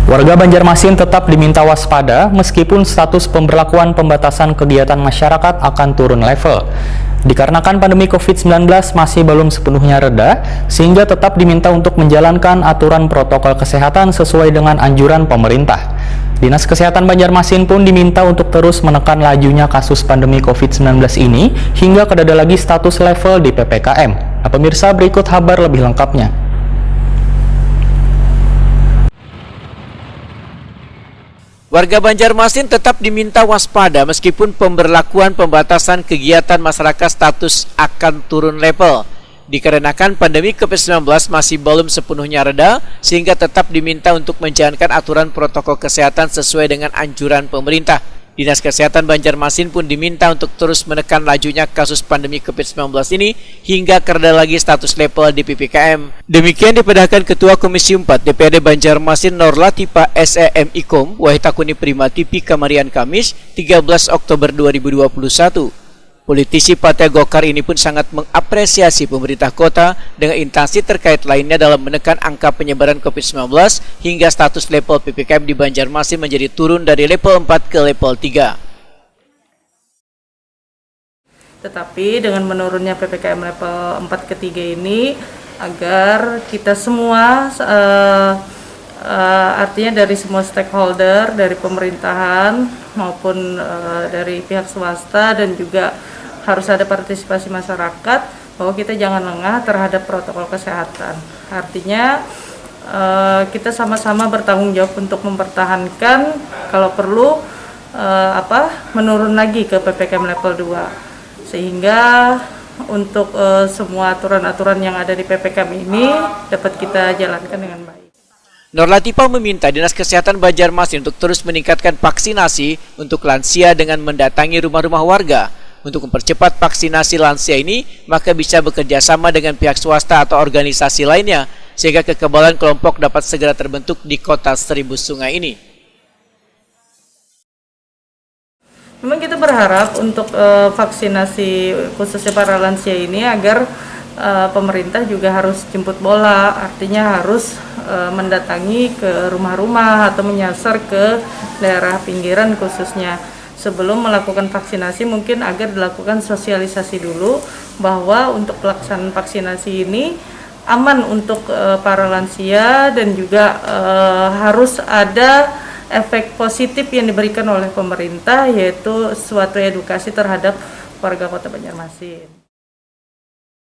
Warga Banjarmasin tetap diminta waspada meskipun status pemberlakuan pembatasan kegiatan masyarakat akan turun level. Dikarenakan pandemi COVID-19 masih belum sepenuhnya reda, sehingga tetap diminta untuk menjalankan aturan protokol kesehatan sesuai dengan anjuran pemerintah. Dinas Kesehatan Banjarmasin pun diminta untuk terus menekan lajunya kasus pandemi COVID-19 ini hingga tidak ada lagi status level di PPKM. Nah, pemirsa, berikut kabar lebih lengkapnya. Warga Banjarmasin tetap diminta waspada meskipun pemberlakuan pembatasan kegiatan masyarakat status akan turun level. Dikarenakan pandemi COVID-19 masih belum sepenuhnya reda, sehingga tetap diminta untuk menjalankan aturan protokol kesehatan sesuai dengan anjuran pemerintah. Dinas Kesehatan Banjarmasin pun diminta untuk terus menekan lajunya kasus pandemi COVID-19 ini hingga kereda lagi status level di PPKM. Demikian dipedahkan Ketua Komisi 4 DPRD Banjarmasin Norlatipa SEMIKOM Wahitakuni Prima TV Kamarian Kamis 13 Oktober 2021. Politisi Partai Golkar ini pun sangat mengapresiasi pemerintah kota dengan instansi terkait lainnya dalam menekan angka penyebaran COVID-19 hingga status level PPKM di Banjarmasin menjadi turun dari level 4 ke level 3. Tetapi dengan menurunnya PPKM level 4 ke 3 ini, agar kita semua, artinya dari semua stakeholder, dari pemerintahan maupun dari pihak swasta, dan juga harus ada partisipasi masyarakat, bahwa kita jangan lengah terhadap protokol kesehatan. Artinya kita sama-sama bertanggung jawab untuk mempertahankan, kalau perlu menurun lagi ke PPKM level 2, sehingga untuk semua aturan-aturan yang ada di PPKM ini dapat kita jalankan dengan baik. Norlatipa meminta Dinas Kesehatan Banjarmasin untuk terus meningkatkan vaksinasi untuk lansia dengan mendatangi rumah-rumah warga. Untuk mempercepat vaksinasi lansia ini, maka bisa bekerja sama dengan pihak swasta atau organisasi lainnya, sehingga kekebalan kelompok dapat segera terbentuk di kota Seribu Sungai ini. Memang kita berharap untuk vaksinasi khususnya para lansia ini agar pemerintah juga harus jemput bola, artinya harus mendatangi ke rumah-rumah atau menyasar ke daerah pinggiran khususnya. Sebelum melakukan vaksinasi, mungkin agar dilakukan sosialisasi dulu bahwa untuk pelaksanaan vaksinasi ini aman untuk para lansia, dan juga harus ada efek positif yang diberikan oleh pemerintah, yaitu suatu edukasi terhadap warga Kota Banjarmasin.